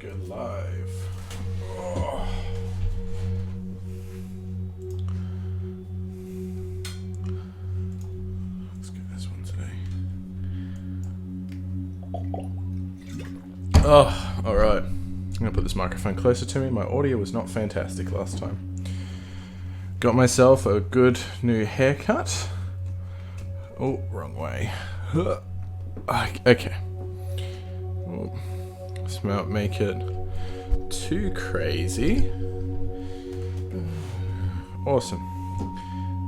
go live. Oh. Let's get this one today. Oh, alright. I'm gonna put this microphone closer to me. My audio was not fantastic last time. Got myself a good new haircut. Oh, wrong way. Okay. Let's not make it too crazy. Awesome.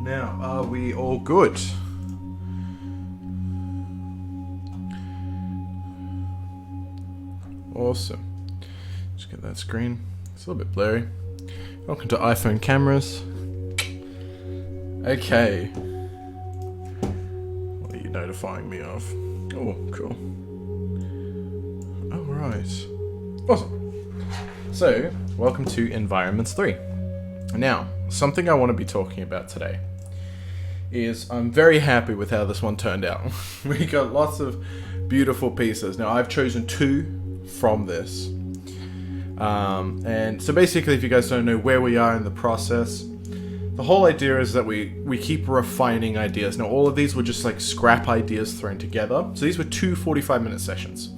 Now, are we all good? Awesome. Just get that screen. It's a little bit blurry. Welcome to iPhone cameras. Okay. What are you notifying me of? Oh, cool. Alright. Awesome. So, welcome to Environments 3. Now, something I want to be talking about today is I'm very happy with how this one turned out. We got lots of beautiful pieces. Now, I've chosen 2 from this. And so basically, if you guys don't know where we are in the process, the whole idea is that we keep refining ideas. Now, all of these were just like scrap ideas thrown together. So these were 2 45-minute sessions.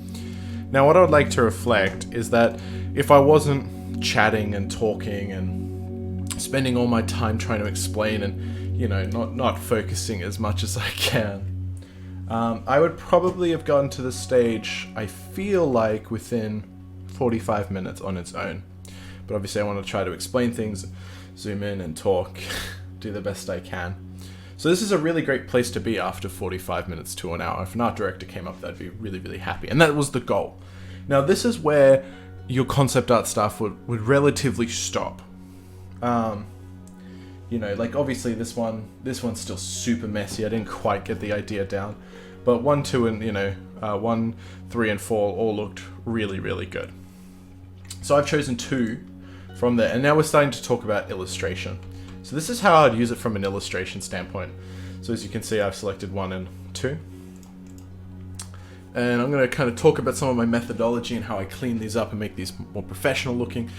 Now, what I would like to reflect is that if I wasn't chatting and talking and spending all my time trying to explain and, you know, not focusing as much as I can, I would probably have gotten to the stage, I feel like, within 45 minutes on its own. But obviously I want to try to explain things, zoom in and talk, do the best I can. So this is a really great place to be after 45 minutes to an hour. If an art director came up, they'd be really, really happy. And that was the goal. Now this is where your concept art stuff would relatively stop. You know, like obviously this one's still super messy. I didn't quite get the idea down. But 1, 2, and 1, 3, and 4 all looked really, really good. So I've chosen 2 from there, and now we're starting to talk about illustration. So this is how I'd use it from an illustration standpoint. So as you can see, I've selected 1 and 2. And I'm going to kind of talk about some of my methodology and how I clean these up and make these more professional looking.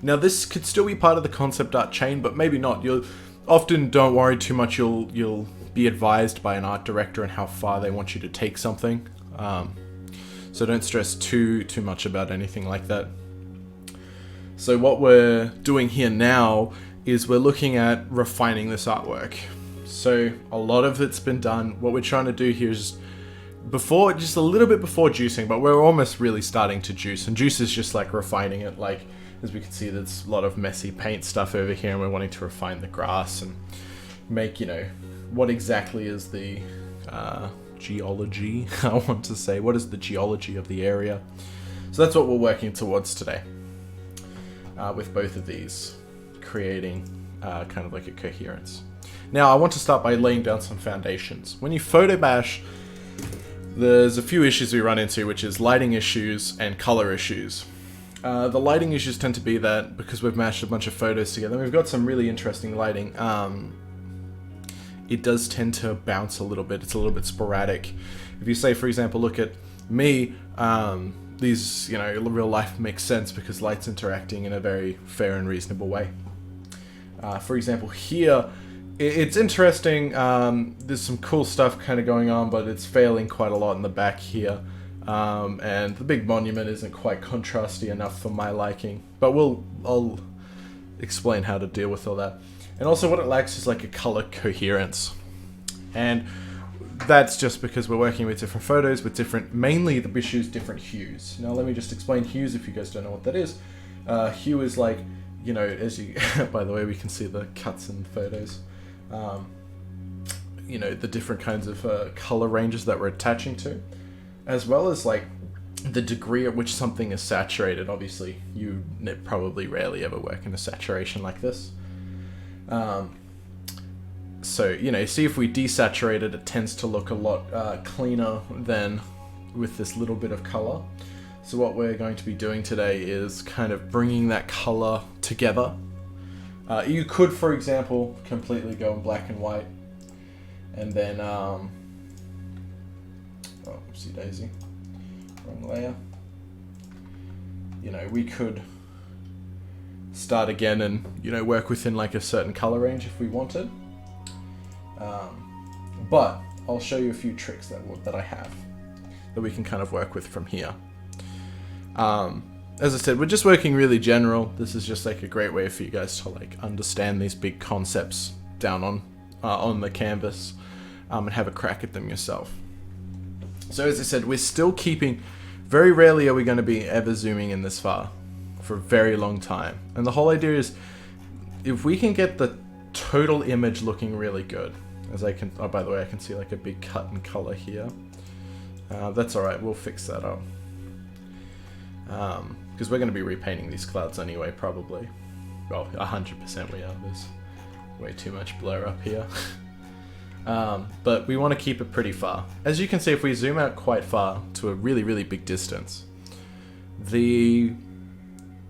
Now this could still be part of the concept art chain, but maybe not. You'll often, don't worry too much, you'll be advised by an art director on how far they want you to take something. So don't stress too much about anything like that. So what we're doing here now is we're looking at refining this artwork. So a lot of it's been done. What we're trying to do here is just a little bit before juicing, but we're almost really starting to juice. And juice is just like refining it. Like, as we can see, there's a lot of messy paint stuff over here, and we're wanting to refine the grass and make, what exactly is the geology, I want to say. What is the geology of the area? So that's what we're working towards today. With both of these, creating kind of like a coherence. Now, I want to start by laying down some foundations. When you photobash, there's a few issues we run into, which is lighting issues and color issues. The lighting issues tend to be that because we've mashed a bunch of photos together, we've got some really interesting lighting. It does tend to bounce a little bit. It's a little bit sporadic. If you say, for example, look at me, these, real life makes sense because light's interacting in a very fair and reasonable way. For example, here, it's interesting. There's some cool stuff kind of going on, but it's failing quite a lot in the back here. And the big monument isn't quite contrasty enough for my liking. But I'll explain how to deal with all that. And also what it lacks is like a color coherence. And that's just because we're working with different photos with mainly the issues, different hues. Now let me just explain hues if you guys don't know what that is. Hue is like, as you, by the way, we can see the cuts in the photos. The different kinds of color ranges that we're attaching to, as well as like the degree at which something is saturated. Obviously, you probably rarely ever work in a saturation like this. So, see if we desaturate it, it tends to look a lot cleaner than with this little bit of color. So what we're going to be doing today is kind of bringing that color together. You could, for example, completely go in black and white. And then, oopsie daisy, wrong layer. you know, we could start again and, you know, work within like a certain color range if we wanted. But I'll show you a few tricks that I have that we can kind of work with from here. As I said, we're just working really general. This is just like a great way for you guys to like understand these big concepts down on the canvas, and have a crack at them yourself. So as I said, we're still keeping, very rarely are we going to be ever zooming in this far for a very long time. And the whole idea is, if we can get the total image looking really good, as I can, oh by the way, I can see like a big cut in color here. That's alright, we'll fix that up. Because we're going to be repainting these clouds anyway, probably. Well, 100% we are. There's way too much blur up here. But we want to keep it pretty far. As you can see, if we zoom out quite far to a really, really big distance, the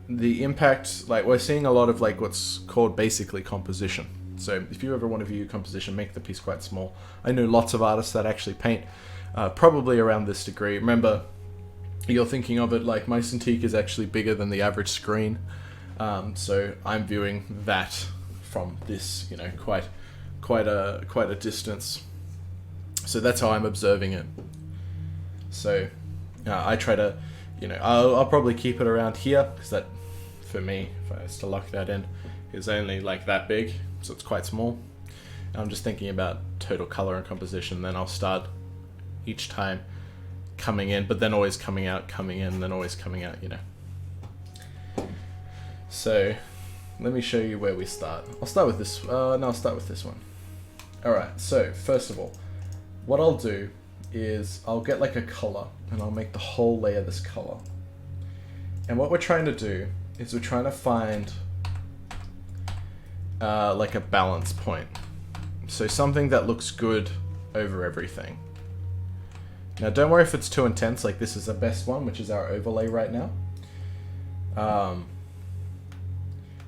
impact, like we're seeing a lot of like what's called basically composition. So if you ever want to view composition, make the piece quite small. I know lots of artists that actually paint probably around this degree. Remember, you're thinking of it like my Cintiq is actually bigger than the average screen. So I'm viewing that from this, you know, quite a distance. So that's how I'm observing it. So I try to, you know, I'll probably keep it around here, because that, for me, if I was to lock that in, is only like that big, so it's quite small. And I'm just thinking about total color and composition, then I'll start each time coming in, but then always coming out, coming in, then always coming out, you know. So let me show you where we start. I'll start with this, no, I'll start with this one. Alright, so first of all, what I'll do is I'll get like a color, and I'll make the whole layer this color. And what we're trying to do is we're trying to find like a balance point. So something that looks good over everything. Now don't worry if it's too intense, like this is the best one, which is our overlay right now.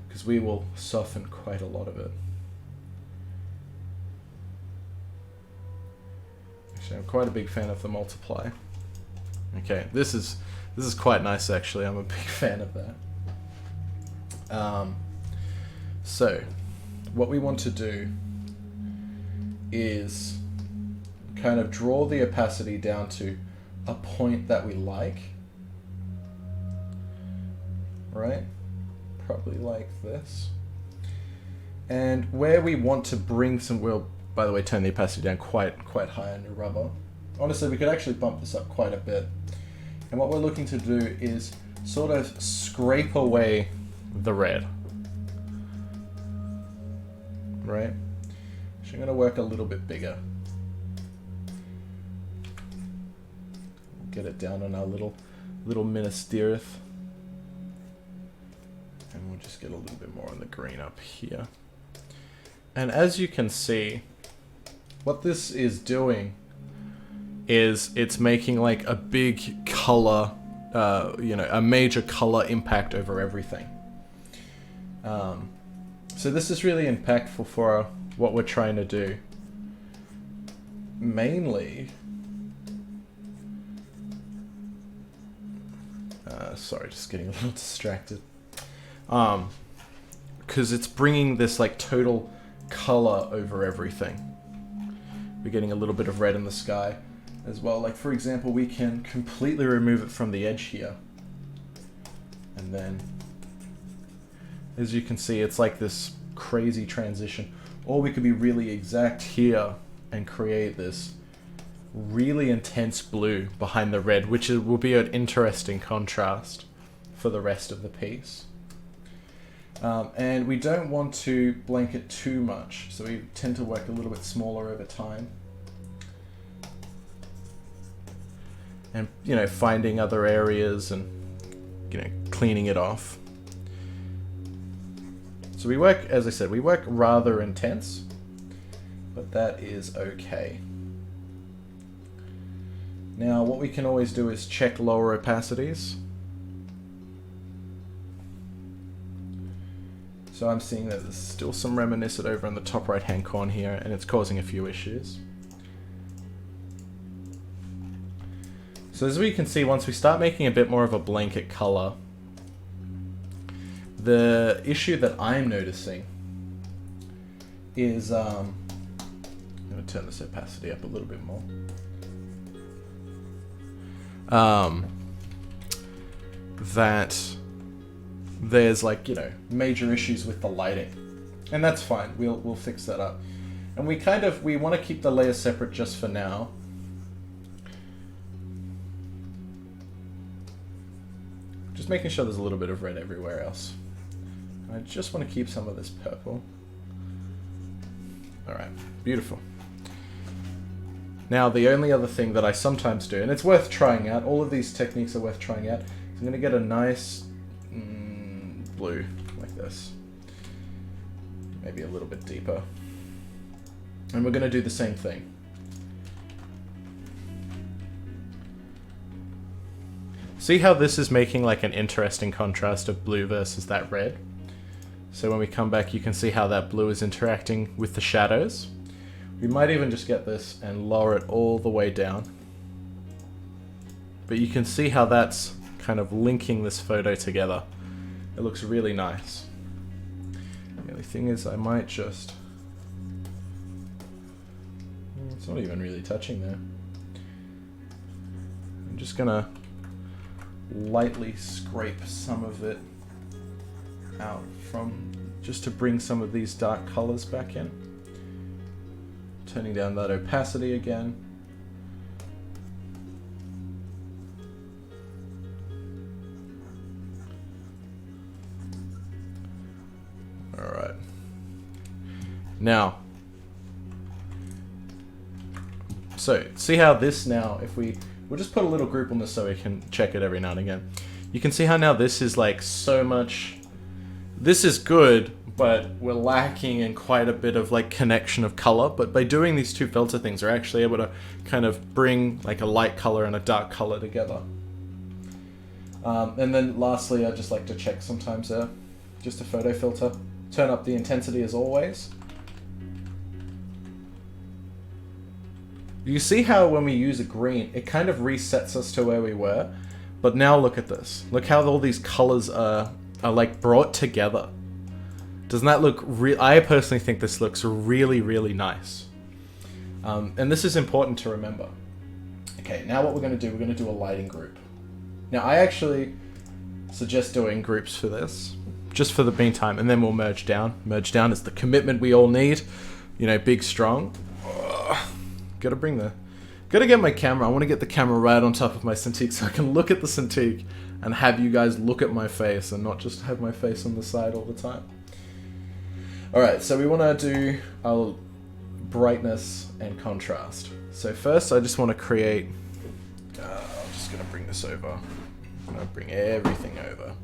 Because we will soften quite a lot of it. Actually, I'm quite a big fan of the multiply. Okay, this is quite nice actually, I'm a big fan of that. So, what we want to do is kind of draw the opacity down to a point that we like, right? Probably like this. And where we want to bring some, we'll, by the way, turn the opacity down quite high on your rubber. Honestly, we could actually bump this up quite a bit. And what we're looking to do is sort of scrape away the red. Right? So I'm going to work a little bit bigger. Get it down on our little Minas Tirith. And we'll just get a little bit more on the green up here. And as you can see, what this is doing is it's making like a big color, you know, a major color impact over everything. So this is really impactful for what we're trying to do. Mainly, sorry, just getting a little distracted. Because it's bringing this like total color over everything. We're getting a little bit of red in the sky as well. Like for example, we can completely remove it from the edge here. And then, as you can see, it's like this crazy transition. Or we could be really exact here and create this really intense blue behind the red, which will be an interesting contrast for the rest of the piece. And we don't want to blanket too much, so we tend to work a little bit smaller over time. And, you know, finding other areas and, you know, cleaning it off. So we work, as I said, we work rather intense, but that is okay. Now, what we can always do is check lower opacities. So I'm seeing that there's still some reminiscent over in the top right hand corner here, and it's causing a few issues. So as we can see, once we start making a bit more of a blanket color, the issue that I'm noticing is, I'm going to turn this opacity up a little bit more. That there's like, you know, major issues with the lighting. And that's fine, we'll fix that up. And we want to keep the layers separate just for now. Just making sure there's a little bit of red everywhere else. I just want to keep some of this purple. Alright, beautiful. Now the only other thing that I sometimes do, and it's worth trying out, all of these techniques are worth trying out, is I'm going to get a nice blue like this. Maybe a little bit deeper. And we're going to do the same thing. See how this is making like an interesting contrast of blue versus that red? So when we come back, you can see how that blue is interacting with the shadows. We might even just get this and lower it all the way down. But you can see how that's kind of linking this photo together. It looks really nice. The only thing is I might just... It's not even really touching there. I'm just gonna lightly scrape some of it out from, just to bring some of these dark colors back in. Turning down that opacity again. Alright. Now, so see how this now, if we'll just put a little group on this so we can check it every now and again. You can see how now this is like so much, this is good, but we're lacking in quite a bit of like connection of color. But by doing these two filter things, we're actually able to kind of bring like a light color and a dark color together. And then lastly, I just like to check sometimes just a photo filter. Turn up the intensity as always. You see how when we use a green, it kind of resets us to where we were. But now look at this. Look how all these colors are like brought together. Doesn't that look I personally think this looks really, really nice. And this is important to remember. Okay, now what we're going to do, we're going to do a lighting group. Now I actually suggest doing groups for this, just for the meantime, and then we'll merge down. Merge down is the commitment we all need. You know, big, strong. Gotta get my camera. I want to get the camera right on top of my Cintiq so I can look at the Cintiq and have you guys look at my face and not just have my face on the side all the time. Alright, so we want to do our brightness and contrast. So first I just want to create, I'm just going to bring this over. I'm going to bring everything over.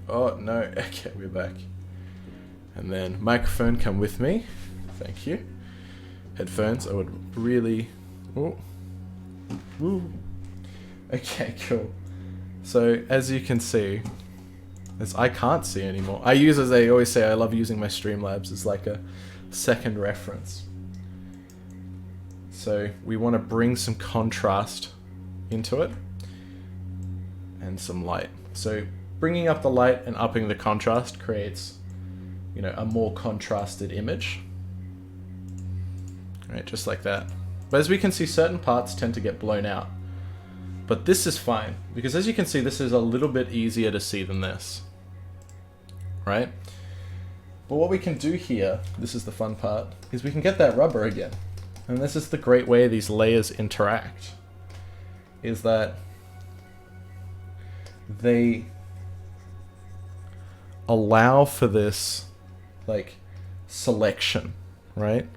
Oh no, okay, we're back. And then microphone, come with me. Thank you. Headphones, I would really... Oh. Woo. Okay, cool. So, as you can see, as I can't see anymore. I use, as I always say, I love using my Streamlabs as like a second reference. So, we want to bring some contrast into it. And some light. So, bringing up the light and upping the contrast creates, you know, a more contrasted image. Right, just like that. But as we can see, certain parts tend to get blown out. But this is fine, because as you can see, this is a little bit easier to see than this. Right? But what we can do here, this is the fun part, is we can get that rubber again. And this is the great way these layers interact. Is that they allow for this, like, selection, right?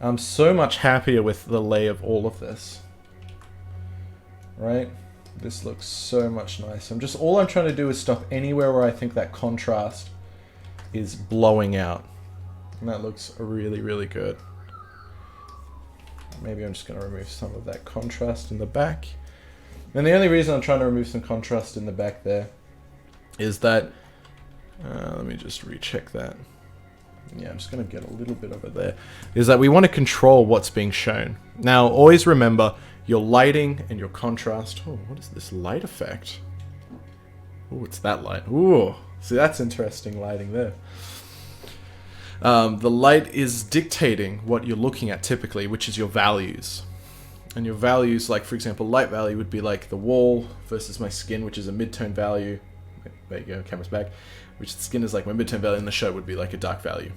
I'm so much happier with the lay of all of this. Right? This looks so much nicer. All I'm trying to do is stop anywhere where I think that contrast is blowing out. And that looks really, really good. Maybe I'm just going to remove some of that contrast in the back. And the only reason I'm trying to remove some contrast in the back there is that... let me just recheck that. Yeah, I'm just going to get a little bit of it there. Is that we want to control what's being shown. Now, always remember your lighting and your contrast. Oh, what is this light effect? Ooh, it's that light. Ooh, see, that's interesting lighting there. The light is dictating what you're looking at typically, which is your values. And your values, like for example, light value would be like the wall versus my skin, which is a mid-tone value. There you go, camera's back. Which the skin is like my mid-tone value, and the shirt would be like a dark value.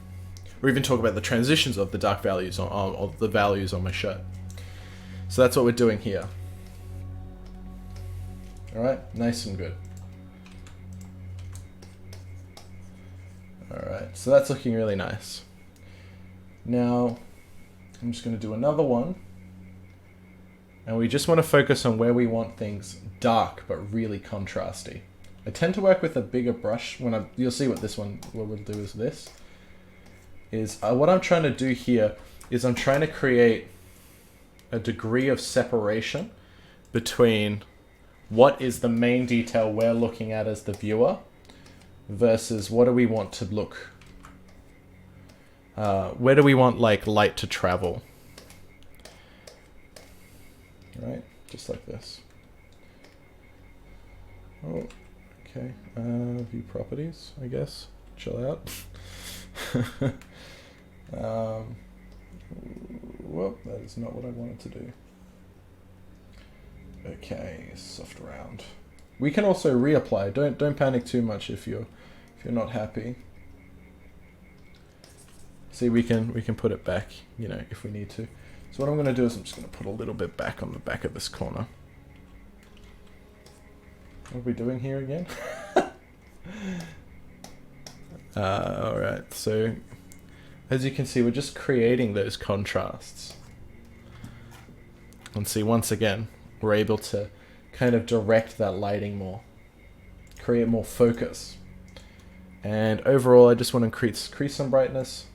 Or even talk about the transitions of the dark values of the values on my shirt. So that's what we're doing here. Alright, nice and good. Alright, so that's looking really nice. Now, I'm just going to do another one. And we just want to focus on where we want things dark, but really contrasty. I tend to work with a bigger brush. You'll see what this one, what we'll do is this. What I'm trying to do here is I'm trying to create a degree of separation between what is the main detail we're looking at as the viewer versus what do we want to look, where do we want like light to travel, right? Just like this. Oh, okay, view properties, I guess, chill out. Whoop, that is not what I wanted to do. Okay, soft round. We can also reapply. Don't panic too much if you're not happy. See, we can put it back, you know, if we need to. So what I'm going to do is I'm just going to put a little bit back on the back of this corner. What are we doing here again? Alright, so as you can see, we're just creating those contrasts. And see, once again, we're able to kind of direct that lighting more, create more focus. And overall, I just want to increase some brightness.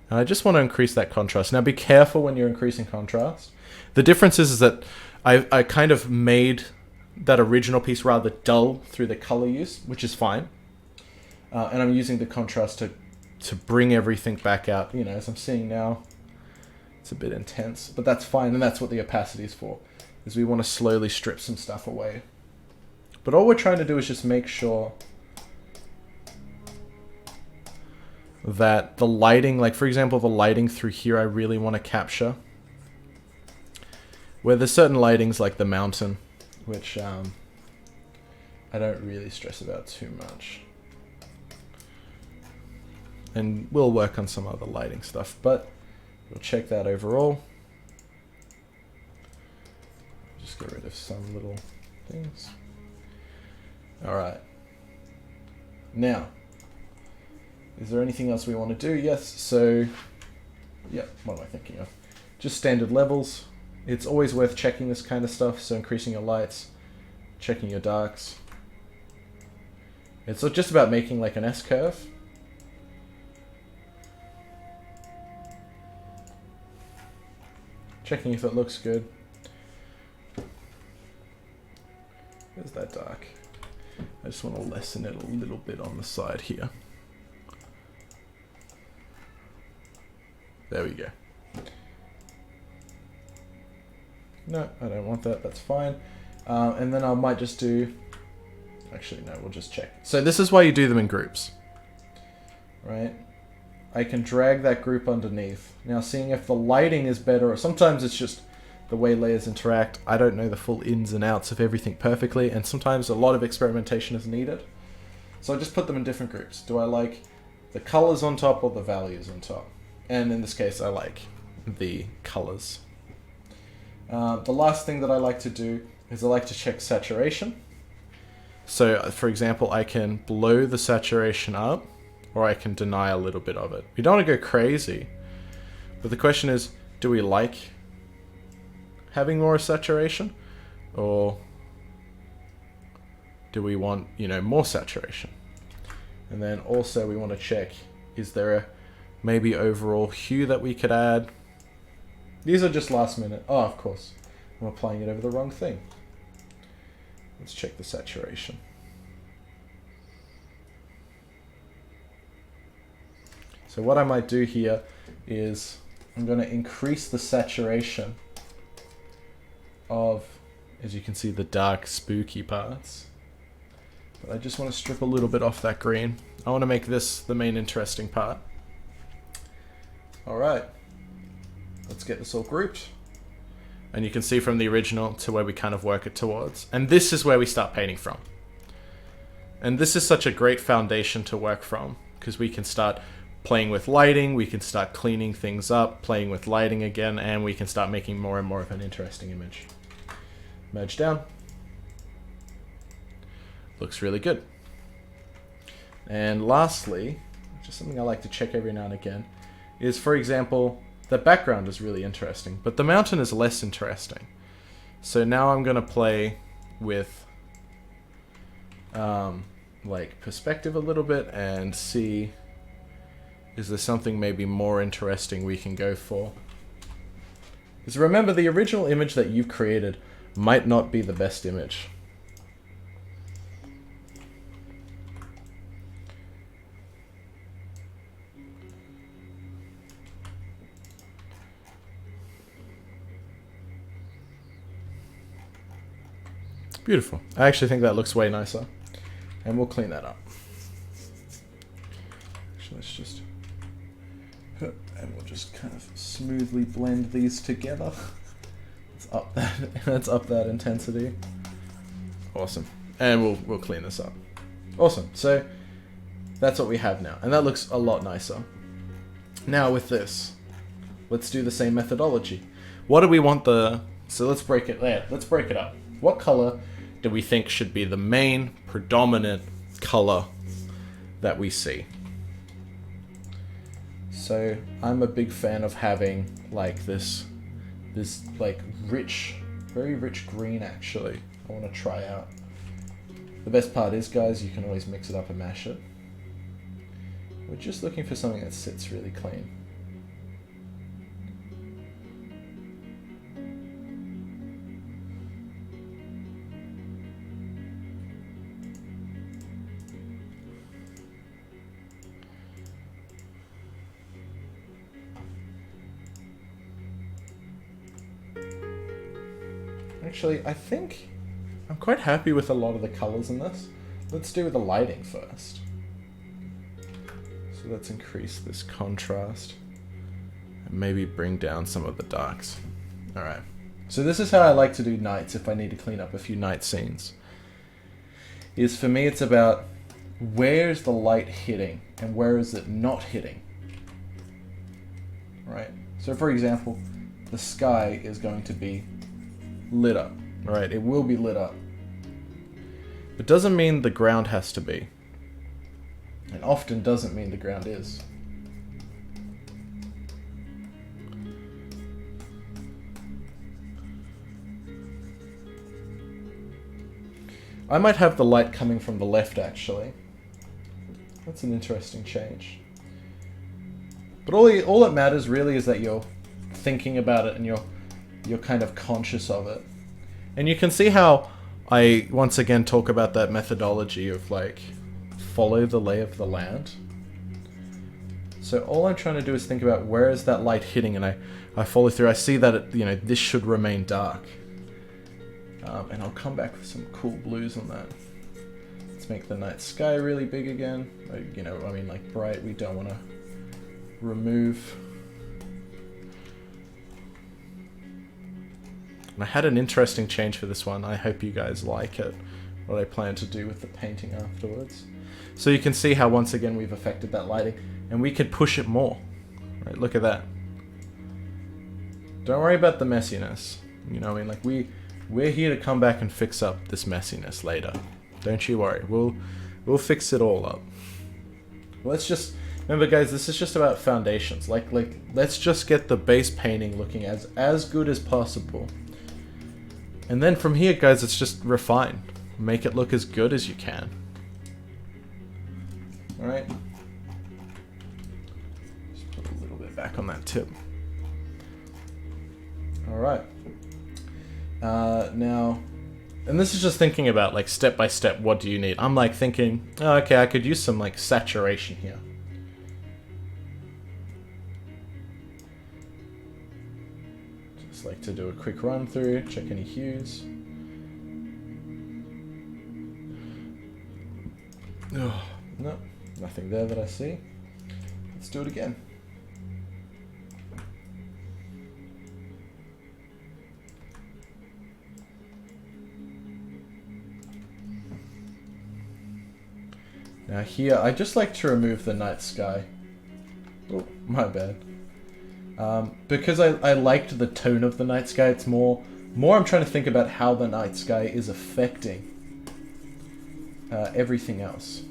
And I just want to increase that contrast. Now be careful when you're increasing contrast. The difference is that I kind of made that original piece rather dull through the color use, which is fine. And I'm using the contrast to bring everything back out. You know, as I'm seeing now, it's a bit intense, but that's fine. And that's what the opacity is for, is we want to slowly strip some stuff away. But all we're trying to do is just make sure that the lighting, like for example, the lighting through here, I really want to capture. Where there's certain lightings like the mountain, which I don't really stress about too much. And we'll work on some other lighting stuff, but we'll check that overall. Just get rid of some little things. All right. Now, is there anything else we want to do? Yes. So, yeah, what am I thinking of? Just standard levels. It's always worth checking this kind of stuff. So increasing your lights, checking your darks. It's just about making like an S-curve. Checking if it looks good. Where's that dark? I just want to lessen it a little bit on the side here. There we go. No, I don't want that. That's fine. And then I might just do... Actually, no, we'll just check. So this is why you do them in groups. Right? I can drag that group underneath. Now, seeing if the lighting is better, or sometimes it's just the way layers interact. I don't know the full ins and outs of everything perfectly, and sometimes a lot of experimentation is needed. So I just put them in different groups. Do I like the colors on top or the values on top? And in this case, I like the colors. The last thing that I like to do is I like to check saturation. So, for example, I can blow the saturation up, or I can deny a little bit of it. We don't want to go crazy, but the question is, do we like having more saturation, or do we want, you know, more saturation? And then also we want to check, is there a maybe overall hue that we could add? These are just last minute. Oh, of course, I'm applying it over the wrong thing. Let's check the saturation. So what I might do here is I'm going to increase the saturation of, as you can see, the dark spooky parts. But I just want to strip a little bit off that green. I want to make this the main interesting part. Alright. Let's get this all grouped. And you can see from the original to where we kind of work it towards. And this is where we start painting from. And this is such a great foundation to work from, because we can start playing with lighting, we can start cleaning things up, playing with lighting again, and we can start making more and more of an interesting image. Merge down. Looks really good. And lastly, just something I like to check every now and again, is, for example, the background is really interesting, but the mountain is less interesting. So now I'm going to play with like perspective a little bit and see, is there something maybe more interesting we can go for? Because remember, the original image that you've created might not be the best image. Beautiful. I actually think that looks way nicer. And we'll clean that up. Actually, let's just... And we'll just kind of smoothly blend these together. Let's up that intensity. Awesome. And we'll clean this up. Awesome. So that's what we have now. And that looks a lot nicer. Now with this, let's do the same methodology. What do we want the... So let's break it there. Let's break it up. What color do we think should be the main predominant color that we see? So I'm a big fan of having like this like rich, very rich green actually. I want to try out. The best part is, guys, you can always mix it up and mash it. We're just looking for something that sits really clean. Actually, I think I'm quite happy with a lot of the colors in this. Let's do the lighting first. So let's increase this contrast and maybe bring down some of the darks. Alright, so this is how I like to do nights if I need to clean up a few night scenes. For me, it's about where is the light hitting and where is it not hitting. Right? So for example, the sky is going to be lit up, right? It will be lit up. It doesn't mean the ground has to be. And often doesn't mean the ground is. I might have the light coming from the left actually. That's an interesting change. But all that matters really is that you're thinking about it and you're kind of conscious of it. And you can see how I once again talk about that methodology of like follow the lay of the land. So all I'm trying to do is think about where is that light hitting, and I follow through. I see that it, this should remain dark. And I'll come back with some cool blues on that. Let's make the night sky really big again. I mean like bright. We don't want to remove. And I had an interesting change for this one. I hope you guys like it. What I plan to do with the painting afterwards. So you can see how once again we've affected that lighting. And we can push it more. Right, look at that. Don't worry about the messiness. You know what I mean? Like we're here to come back and fix up this messiness later. Don't you worry. We'll fix it all up. Let's just... Remember guys, this is just about foundations. Like let's just get the base painting looking as good as possible. And then from here, guys, it's just refine. Make it look as good as you can. Alright. Just put a little bit back on that tip. Alright. Now, and this is just thinking about, like, step by step, what do you need? I'm, like, thinking, oh, okay, I could use some, like, saturation here. Like to do a quick run through, check any hues. Oh, no, nothing there that I see. Let's do it again. Now here, I just like to remove the night sky. Oh, my bad. Because I liked the tone of the night sky, it's more I'm trying to think about how the night sky is affecting everything else.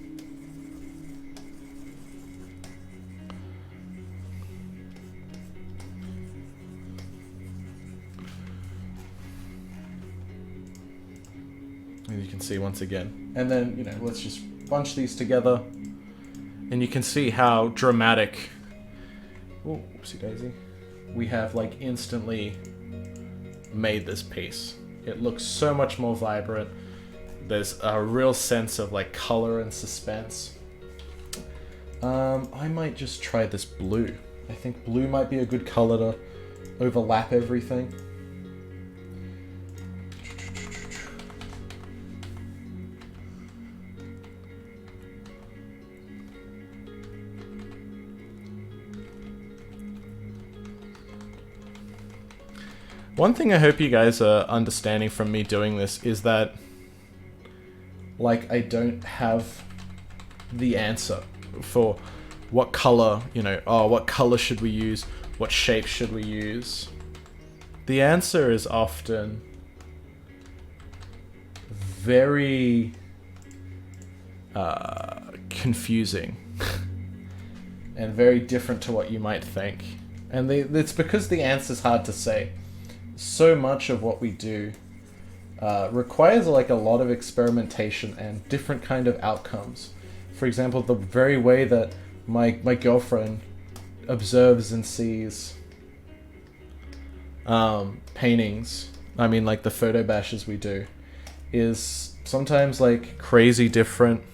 And you can see once again. And then, you know, let's just bunch these together. And you can see how dramatic... Oh, whoopsie daisy. We have, like, instantly made this piece. It looks so much more vibrant. There's a real sense of, like, color and suspense. I might just try this blue. I think blue might be a good color to overlap everything. One thing I hope you guys are understanding from me doing this is that, like, I don't have the answer for what color, you know, oh, what color should we use? What shape should we use? The answer is often very confusing and very different to what you might think. And it's because the answer's hard to say. So much of what we do requires like a lot of experimentation and different kind of outcomes. For example, the very way that my girlfriend observes and sees paintings, I mean like the photo bashes we do, is sometimes like crazy different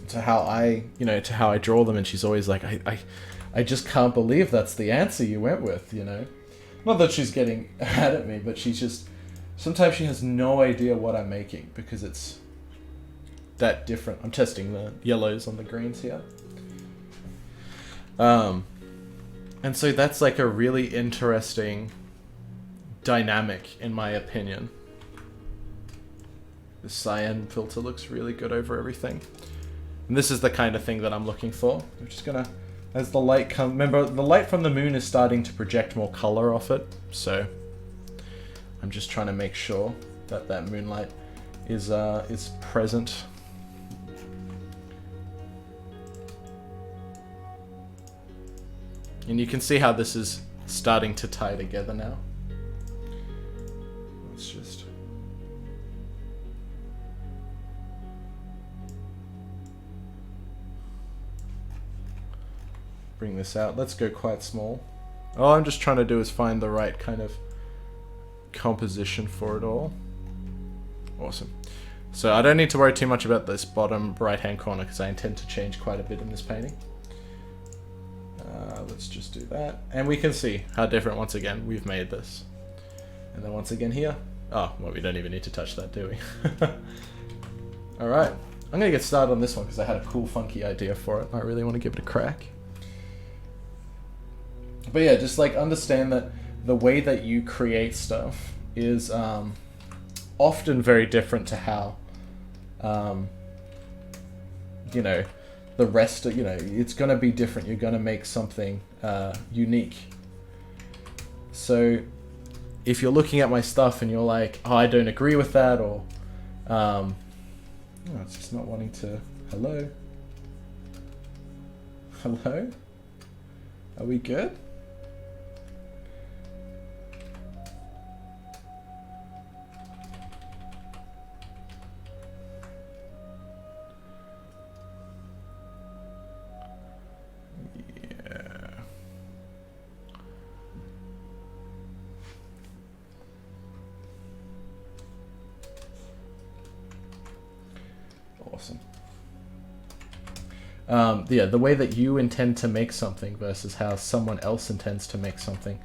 to how I draw them, and she's always like, I just can't believe that's the answer you went with, you know? Not that she's getting mad at me, but she's just... Sometimes she has no idea what I'm making because it's that different. I'm testing the yellows on the greens here. And so that's like a really interesting dynamic, in my opinion. The cyan filter looks really good over everything. And this is the kind of thing that I'm looking for. I'm just gonna... As the light comes... Remember, the light from the moon is starting to project more color off it, so I'm just trying to make sure that that moonlight is present. And you can see how this is starting to tie together now. Let's just... bring this out. Let's go quite small. All I'm just trying to do is find the right kind of composition for it all. Awesome. So I don't need to worry too much about this bottom right hand corner because I intend to change quite a bit in this painting. Let's just do that. And we can see how different, once again, we've made this. And then once again here. Oh, well, we don't even need to touch that, do we? Alright. I'm going to get started on this one because I had a cool, funky idea for it. I really want to give it a crack. But yeah, just like understand that the way that you create stuff is often very different to how, you know, the rest of, you know, it's going to be different. You're going to make something unique. So if you're looking at my stuff and you're like, oh, I don't agree with that, or oh, it's just not wanting to, hello? Hello? Are we good? Yeah, the way that you intend to make something versus how someone else intends to make something.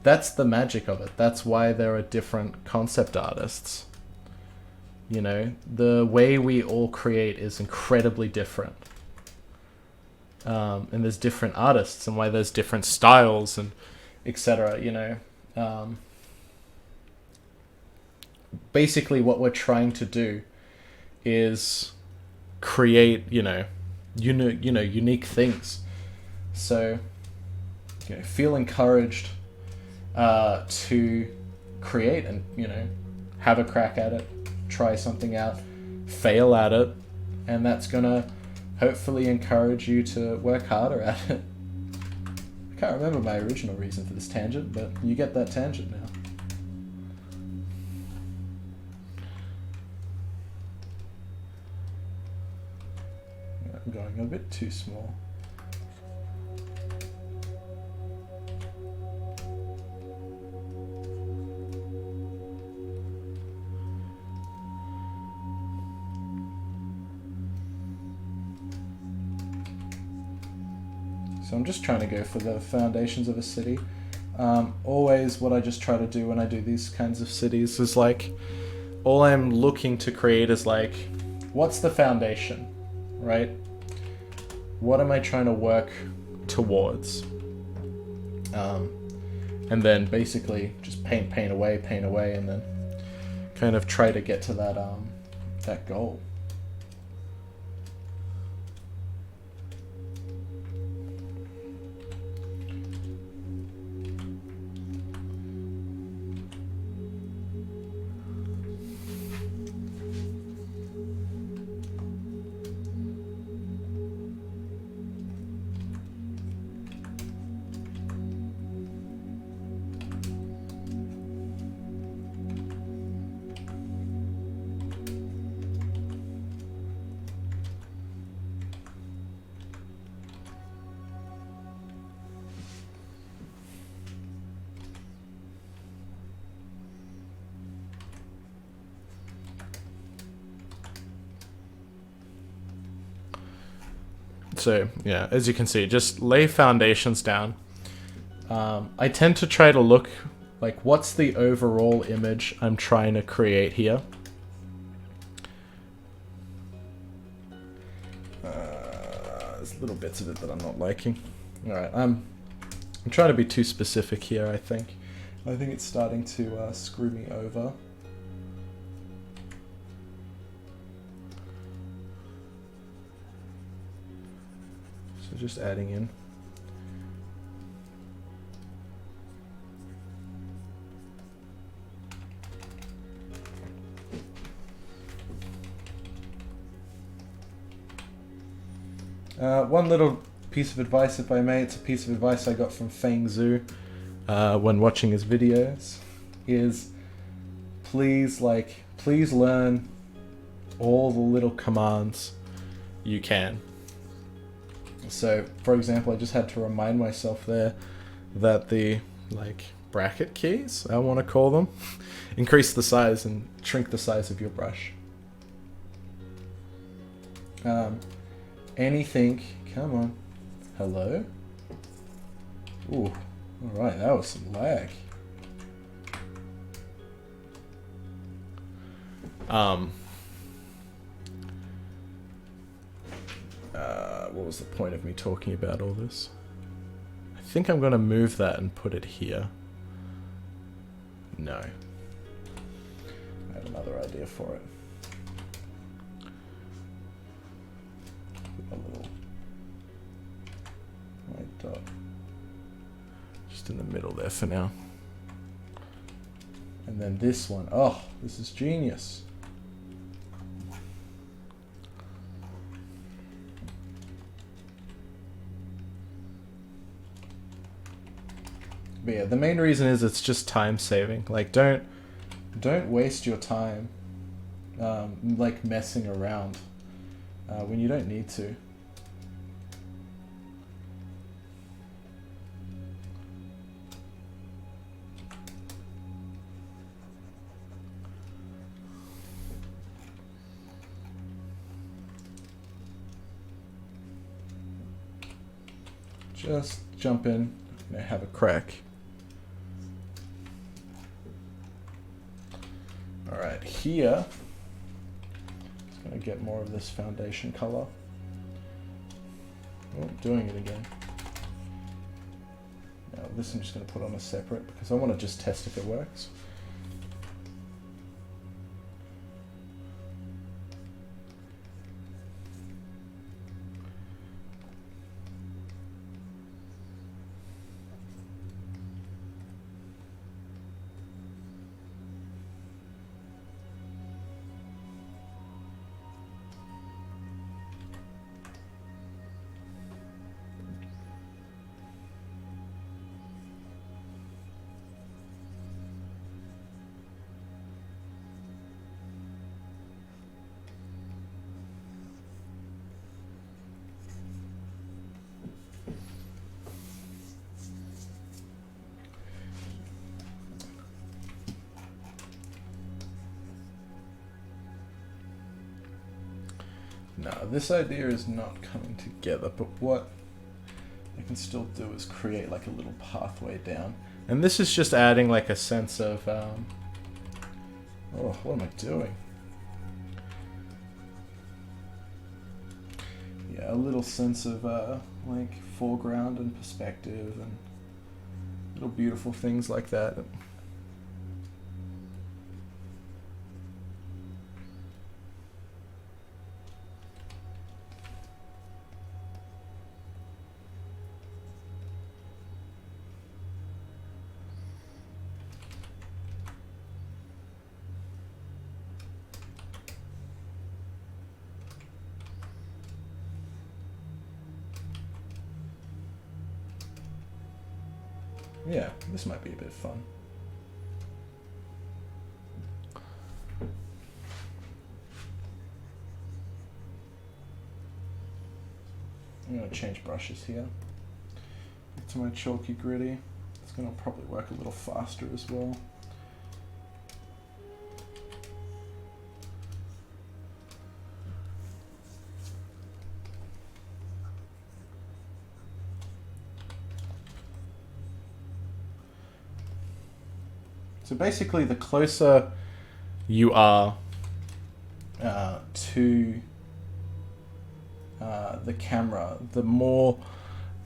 That's the magic of it. That's why there are different concept artists. You know, the way we all create is incredibly different. And there's different artists and why there's different styles and etc. You know, basically what we're trying to do is create, unique things. So, feel encouraged to create and, have a crack at it, try something out, fail at it, and that's gonna hopefully encourage you to work harder at it. I can't remember my original reason for this tangent, but you get that tangent now. I'm going a bit too small. So I'm just trying to go for the foundations of a city. Always what I just try to do when I do these kinds of cities is like, all I'm looking to create is like, what's the foundation, right? What am I trying to work towards? And then basically just paint away, and then kind of try to get to that goal. So yeah, as you can see, just lay foundations down. I tend to try to look like, what's the overall image I'm trying to create here? There's little bits of it that I'm not liking. All right, I'm trying to be too specific here, I think. I think it's starting to screw me over. So just adding in. One little piece of advice, if I may, it's a piece of advice I got from Feng Zhu when watching his videos, is please learn all the little commands you can. So, for example, I just had to remind myself there that the bracket keys, I want to call them, increase the size and shrink the size of your brush. Anything, come on, hello? Ooh, alright, that was some lag. What was the point of me talking about all this? I think I'm going to move that and put it here. No. I had another idea for it. A little white dot. Just in the middle there for now. And then this one. Oh, this is genius. But yeah, the main reason is it's just time saving. Like, don't waste your time messing around when you don't need to. Just jump in and have a crack. Alright, here Gonna get more of this foundation color. Oh, doing it again. Now this I'm just gonna put on a separate because I want to just test if it works. No, this idea is not coming together, but what I can still do is create like a little pathway down. And this is just adding like a sense of, oh, what am I doing? Yeah, a little sense of like foreground and perspective and little beautiful things like that. Yeah, this might be a bit fun. I'm going to change brushes here. Back to my chalky gritty. It's going to probably work a little faster as well. So basically, the closer you are to the camera, the more,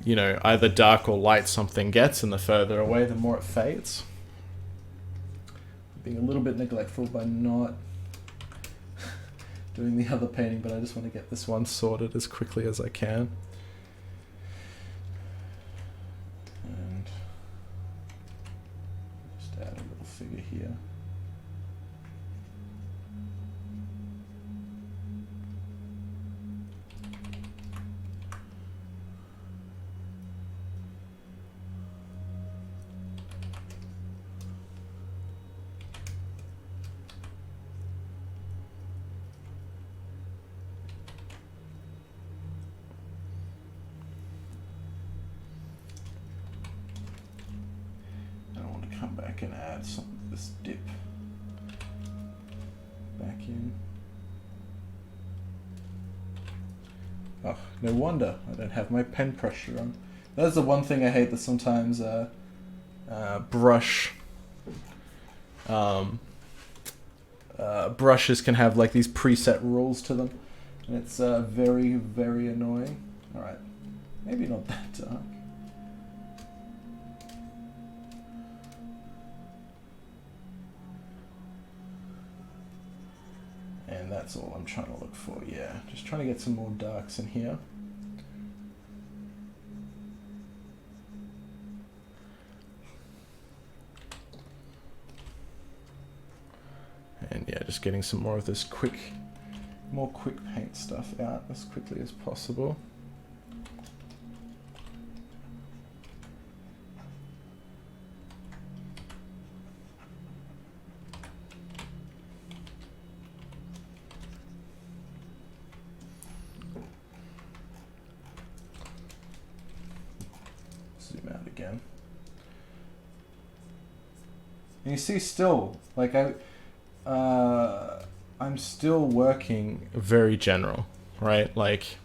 you know, either dark or light something gets, and the further away, the more it fades. Being a little bit neglectful by not doing the other painting, but I just want to get this one sorted as quickly as I can. And just add a little figure here. And add some of this dip back in. Oh, no wonder I don't have my pen pressure on. That's the one thing I hate, that sometimes brushes can have like these preset rules to them, and it's very, very annoying. All right, maybe not that dark. And that's all I'm trying to look for, yeah. Just trying to get some more darks in here. And yeah, just getting some more of this more quick paint stuff out as quickly as possible. Zoom out again. And you see still, like I'm still working very general, right? Like,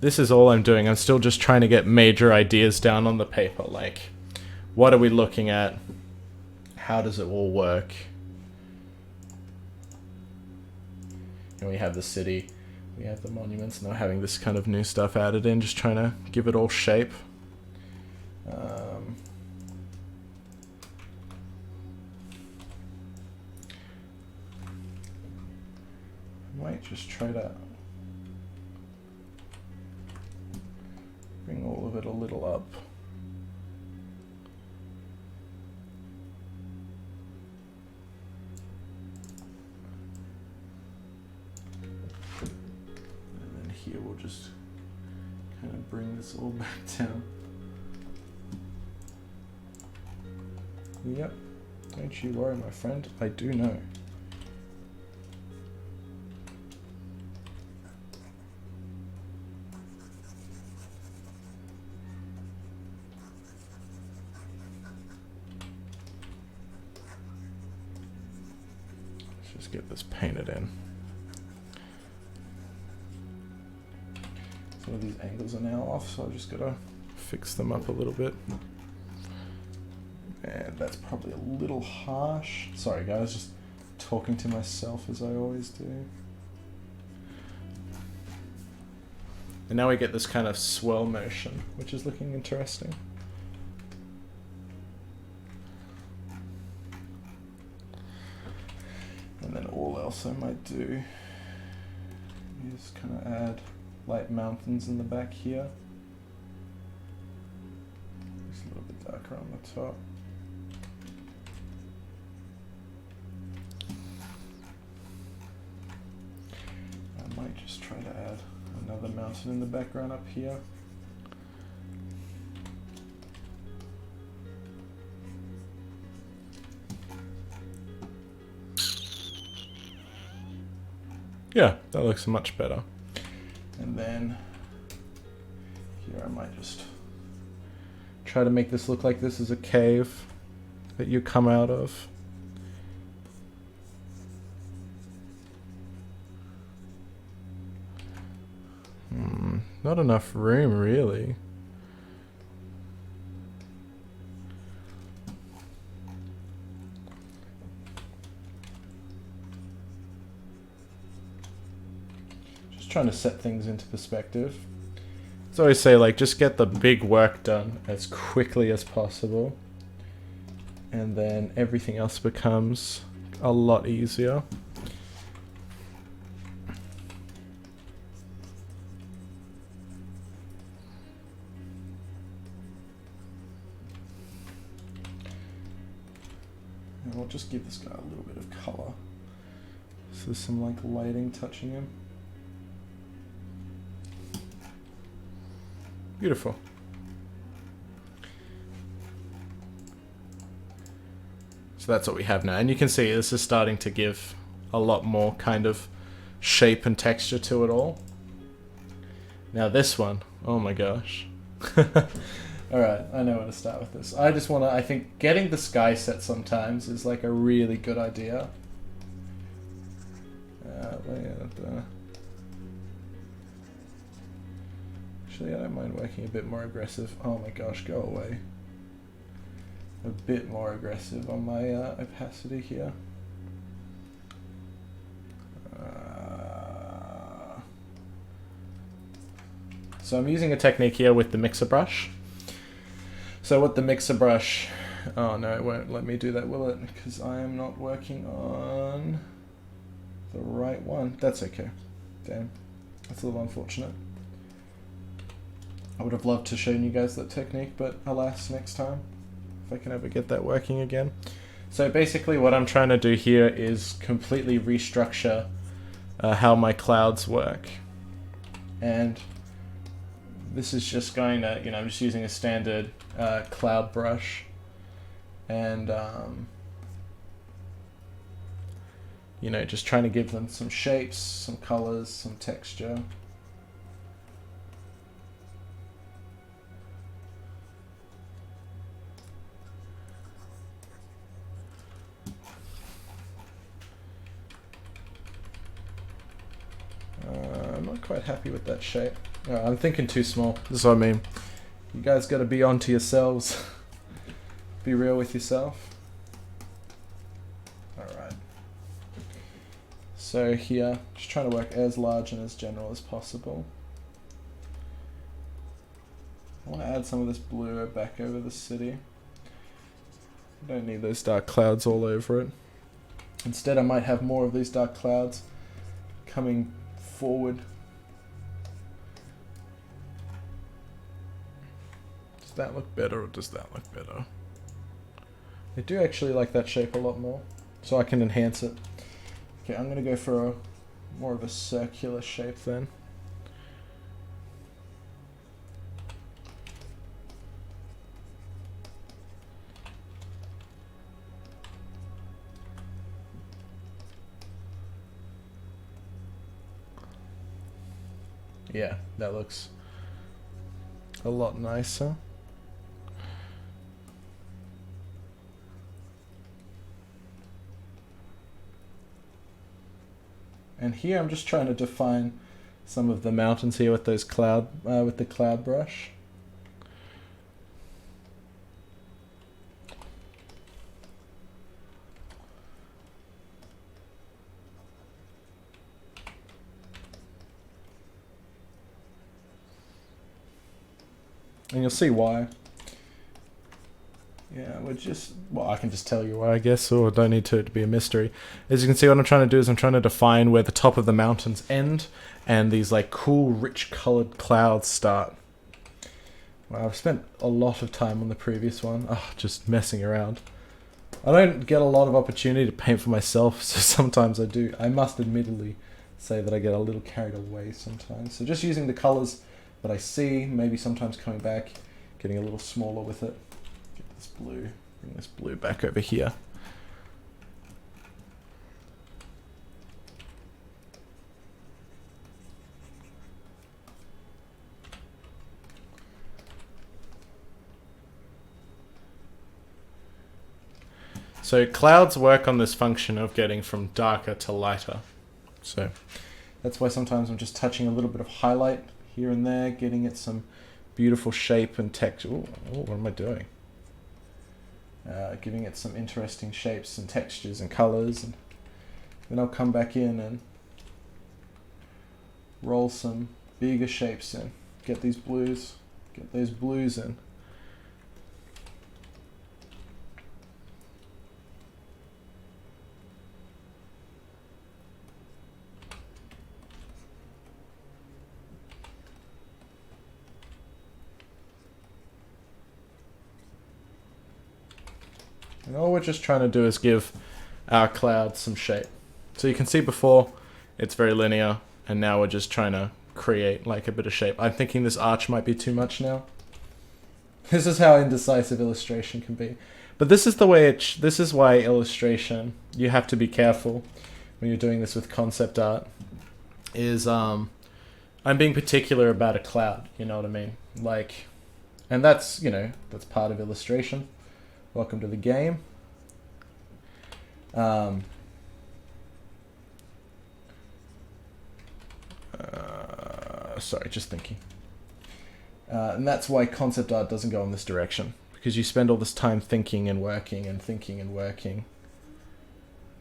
this is all I'm doing. I'm still just trying to get major ideas down on the paper. Like, what are we looking at? How does it all work? And we have the city, we have the monuments, now having this kind of new stuff added in, just trying to give it all shape. I might just try to bring all of it a little up. And then here we'll just kind of bring this all back down. Yep, don't you worry, my friend, I do know. Let's get this painted in. Some of these angles are now off, so I've just got to fix them up a little bit. And that's probably a little harsh. Sorry guys, just talking to myself as I always do. And now we get this kind of swirl motion, which is looking interesting. And then all else I might do is kind of add light mountains in the back here. Just a little bit darker on the top. I might just try to add another mountain in the background up here. Yeah, that looks much better. And then here I might just try to make this look like this is a cave that you come out of. Not enough room, really. Trying to set things into perspective. So I always say, like, just get the big work done as quickly as possible, and then everything else becomes a lot easier. And we'll just give this guy a little bit of color. So there's some like lighting touching him. Beautiful. So that's what we have now. And you can see this is starting to give a lot more kind of shape and texture to it all. Now this one, oh my gosh. Alright, I know where to start with this. I just want to, I think getting the sky set sometimes is like a really good idea. Actually, I don't mind working a bit more aggressive. Oh my gosh, go away. A bit more aggressive on my opacity here. So I'm using a technique here with the mixer brush. So what the mixer brush... Oh no, it won't let me do that, will it? Because I am not working on the right one. That's okay. Damn. That's a little unfortunate. I would have loved to show you guys that technique, but alas, next time, if I can ever get that working again. So basically what I'm trying to do here is completely restructure how my clouds work. And this is just going to, you know, I'm just using a standard cloud brush. And, you know, just trying to give them some shapes, some colors, some texture. I'm not quite happy with that shape. I'm thinking too small. This is what I mean. You guys got to be onto yourselves. Be real with yourself. Alright. So here, just trying to work as large and as general as possible. I want to add some of this blue back over the city. I don't need those dark clouds all over it. Instead, I might have more of these dark clouds coming forward. Does that look better or does that look better? I do actually like that shape a lot more, so I can enhance it. Okay, I'm going to go for more of a circular shape then. Yeah, that looks a lot nicer. And here I'm just trying to define some of the mountains here with those with the cloud brush. And you'll see why. Yeah, well, I can just tell you why, I guess, or don't need to be a mystery. As you can see, what I'm trying to do is I'm trying to define where the top of the mountains end and these like cool, rich colored clouds start. Well, I've spent a lot of time on the previous one, just messing around. I don't get a lot of opportunity to paint for myself, so sometimes I do. I must admittedly say that I get a little carried away sometimes. So just using the colors that I see, maybe sometimes coming back, getting a little smaller with it. Get this blue, bring this blue back over here. So clouds work on this function of getting from darker to lighter. So that's why sometimes I'm just touching a little bit of highlight here and there, getting it some beautiful shape and texture. Ooh, what am I doing? Giving it some interesting shapes and textures and colors. And then I'll come back in and roll some bigger shapes in. Get these blues, get those blues in. And all we're just trying to do is give our cloud some shape. So you can see before it's very linear, and now we're just trying to create like a bit of shape. I'm thinking this arch might be too much now. This is how indecisive illustration can be. But this is the way this is why illustration, you have to be careful when you're doing this with concept art, is I'm being particular about a cloud, you know what I mean? Like, and that's, you know, that's part of illustration. Welcome to the game. Sorry, just thinking. And that's why concept art doesn't go in this direction, because you spend all this time thinking and working and thinking and working,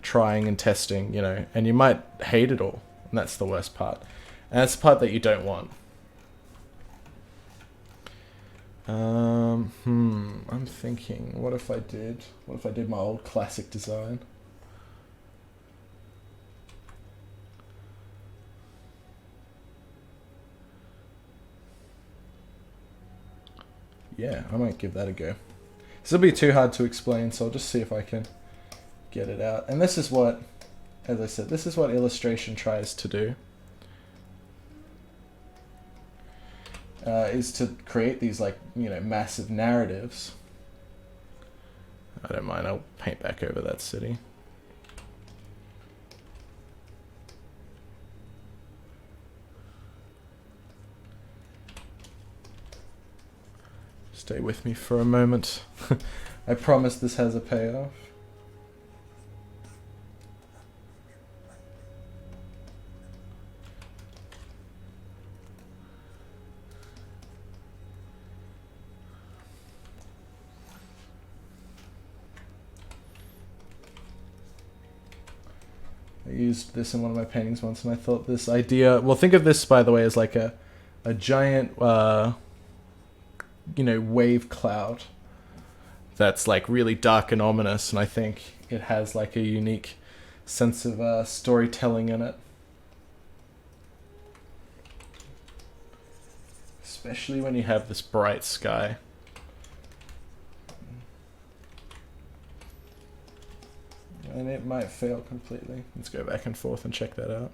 trying and testing, you know, and you might hate it all, and that's the worst part. And that's the part that you don't want. I'm thinking, what if I did my old classic design? Yeah, I might give that a go. This will be too hard to explain, so I'll just see if I can get it out. And this is what, as I said, this is what illustration tries to do. Is to create these, like, you know, massive narratives. I don't mind, I'll paint back over that city. Stay with me for a moment. I promise this has a payoff. I used this in one of my paintings once, and I thought this idea... Well, think of this, by the way, as like a giant, you know, wave cloud that's like really dark and ominous, and I think it has like a unique sense of storytelling in it. Especially when you have this bright sky. And it might fail completely. Let's go back and forth and check that out.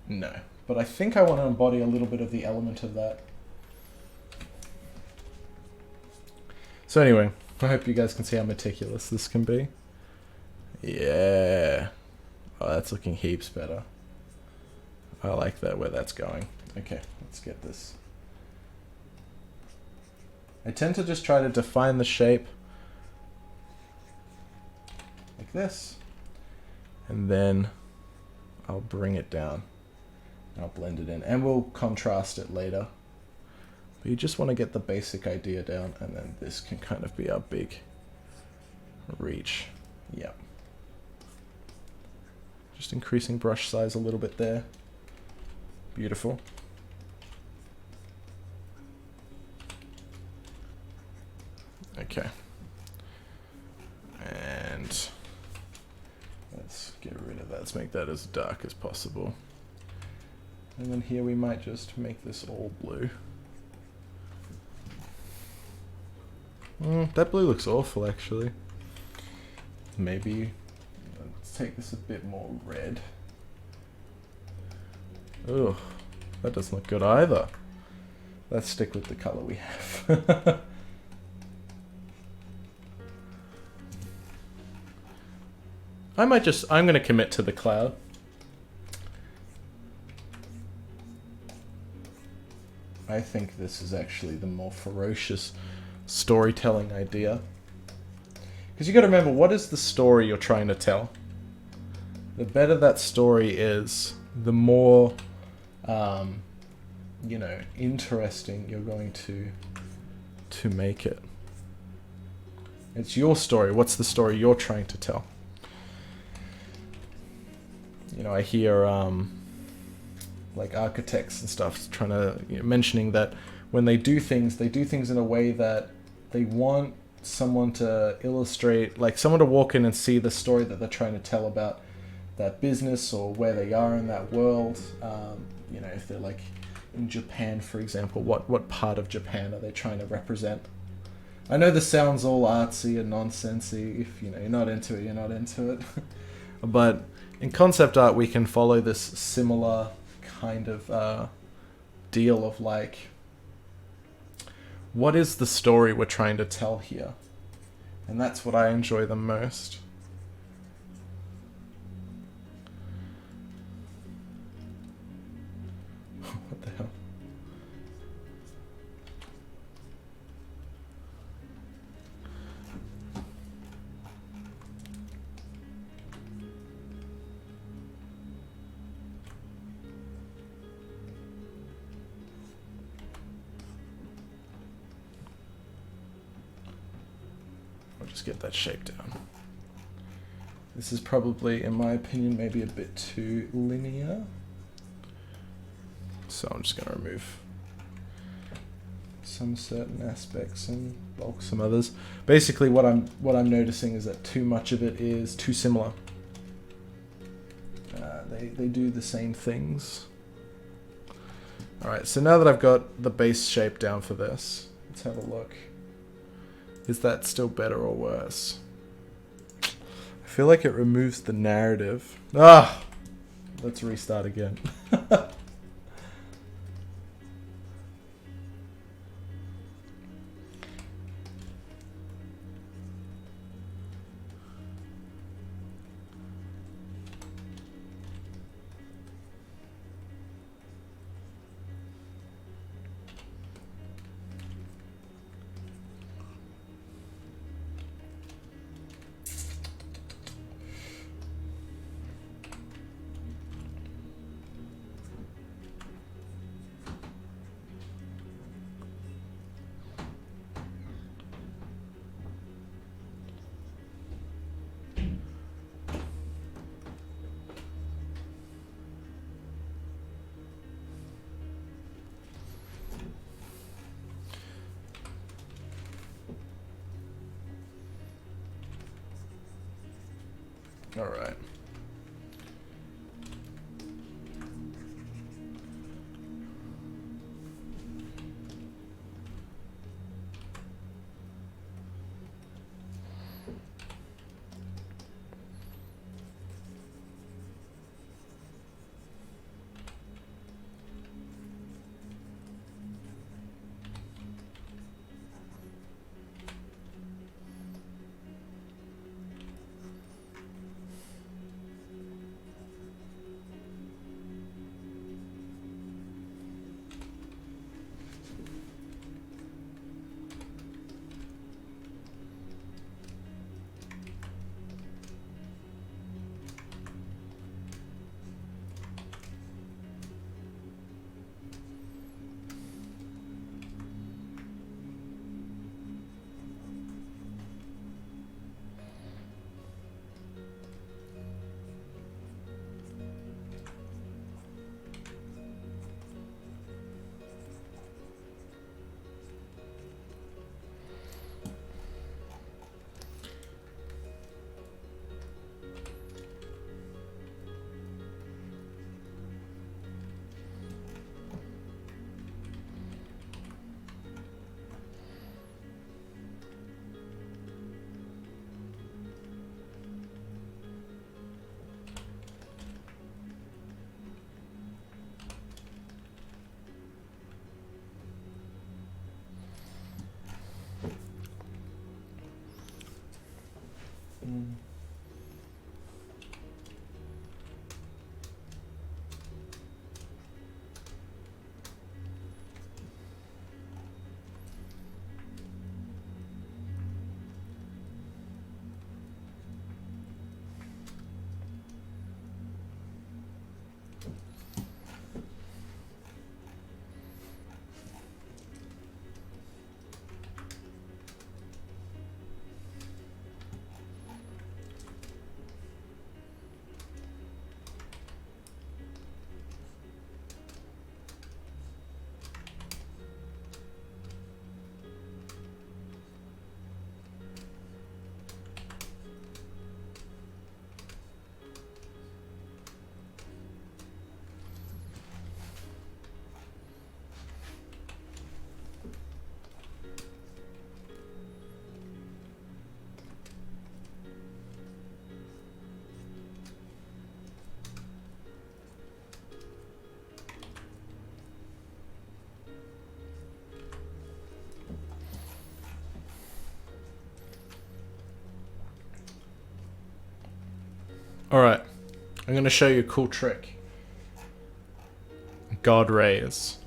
No, but I think I want to embody a little bit of the element of that. So anyway, I hope you guys can see how meticulous this can be. Yeah. Oh, that's looking heaps better. I like that, where that's going. Okay, let's get this. I tend to just try to define the shape like this, and then I'll bring it down. I'll blend it in, and we'll contrast it later. But you just want to get the basic idea down, and then this can kind of be our big reach. Yep. Just increasing brush size a little bit there. Beautiful. Okay. And let's get rid of that. Let's make that as dark as possible. And then here we might just make this all blue. That blue looks awful, actually. Maybe let's take this a bit more red. Ugh, that doesn't look good either. Let's stick with the color we have. I'm going to commit to the cloud. I think this is actually the more ferocious storytelling idea. Because you got to remember, what is the story you're trying to tell? The better that story is, the more, you know, interesting you're going to make it. It's your story. What's the story you're trying to tell? You know, I hear like architects and stuff trying to, you know, mentioning that when they do things in a way that they want someone to illustrate, like someone to walk in and see the story that they're trying to tell about that business or where they are in that world. You know, if they're like in Japan, for example, what part of Japan are they trying to represent? I know this sounds all artsy and nonsensy. If you know you're not into it, you're not into it. But in concept art, we can follow this similar kind of deal of like, what is the story we're trying to tell here? And that's what I enjoy the most. What the hell? Just get that shape down. This is probably, in my opinion, maybe a bit too linear. So I'm just going to remove some certain aspects and bulk some others. Basically, what I'm noticing is that too much of it is too similar. They do the same things. All right. So now that I've got the base shape down for this, let's have a look. Is that still better or worse? I feel like it removes the narrative. Ah! Let's restart again. All right. Alright, I'm going to show you a cool trick. God rays.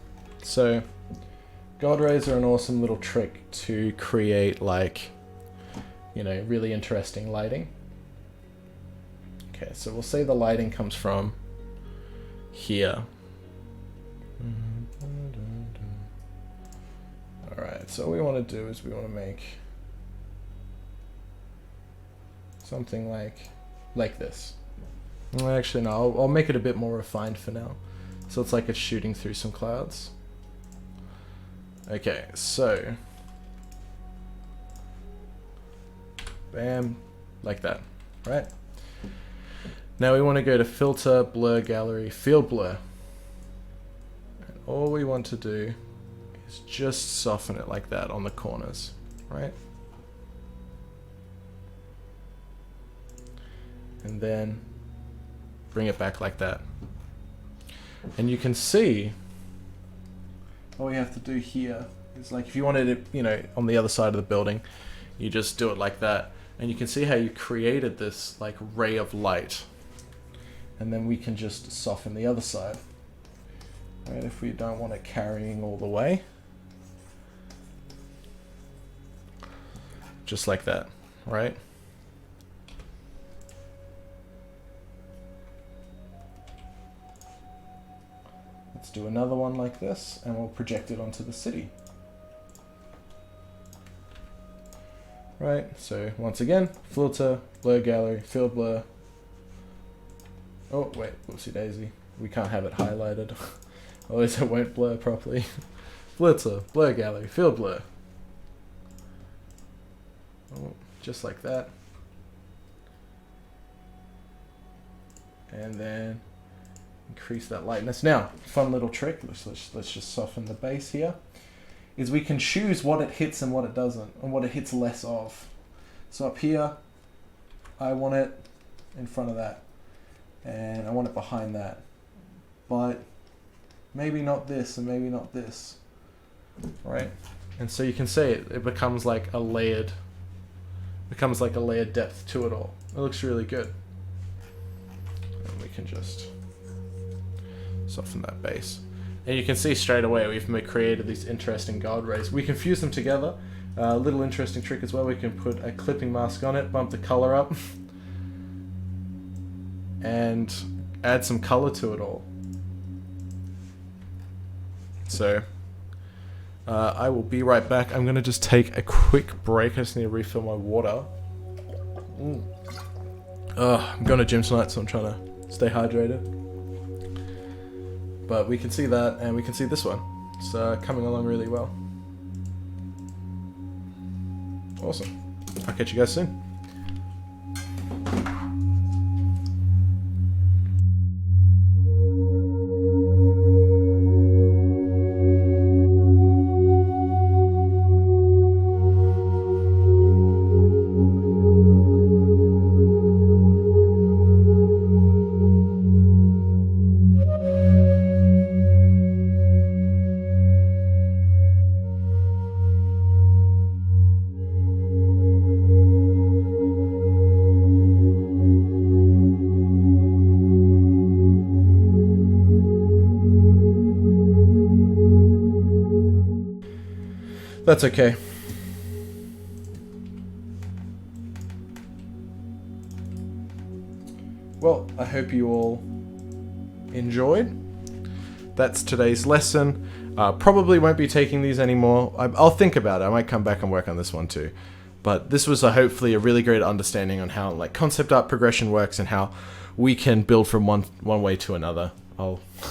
So, God rays are an awesome little trick to create, like, you know, really interesting lighting. Okay, so we'll say the lighting comes from here. Alright, so what we want to do is we want to make something like this. Well, actually, no, I'll make it a bit more refined for now. So it's like it's shooting through some clouds. Okay, so bam, like that, right? Now we want to go to Filter, Blur, Gallery, Field Blur. And all we want to do is just soften it like that on the corners, right? And then bring it back like that. And you can see all we have to do here is, like, if you wanted it, you know, on the other side of the building, you just do it like that. And you can see how you created this like ray of light. And then we can just soften the other side, right? If we don't want it carrying all the way. Just like that, right? Let's do another one like this, and we'll project it onto the city. Right, so once again, filter, blur gallery, field blur. Oh, wait, whoopsie daisy. We can't have it highlighted. Otherwise it won't blur properly. Filter, blur gallery, field blur. Oh, just like that. and then increase that lightness. Now, fun little trick, let's just soften the base here, is we can choose what it hits and what it doesn't, and what it hits less of. So up here, I want it in front of that, and I want it behind that, but maybe not this, and maybe not this, right? And so you can see it becomes like a layered, depth to it all. It looks really good. And we can just soften that base. And you can see straight away we've created these interesting gold rays. We can fuse them together. A little interesting trick as well, we can put a clipping mask on it, bump the color up, and add some color to it all. So I will be right back. I'm going to just take a quick break. I just need to refill my water. I'm going to gym tonight, so I'm trying to stay hydrated. But we can see that, and we can see this one. It's coming along really well. Awesome. I'll catch you guys soon. That's okay. Well, I hope you all enjoyed. That's today's lesson. Probably won't be taking these anymore. I'll think about it. I might come back and work on this one too. But this was hopefully a really great understanding on how like concept art progression works and how we can build from one way to another.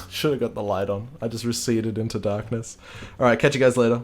Should have got the light on. I just receded into darkness. Alright, catch you guys later.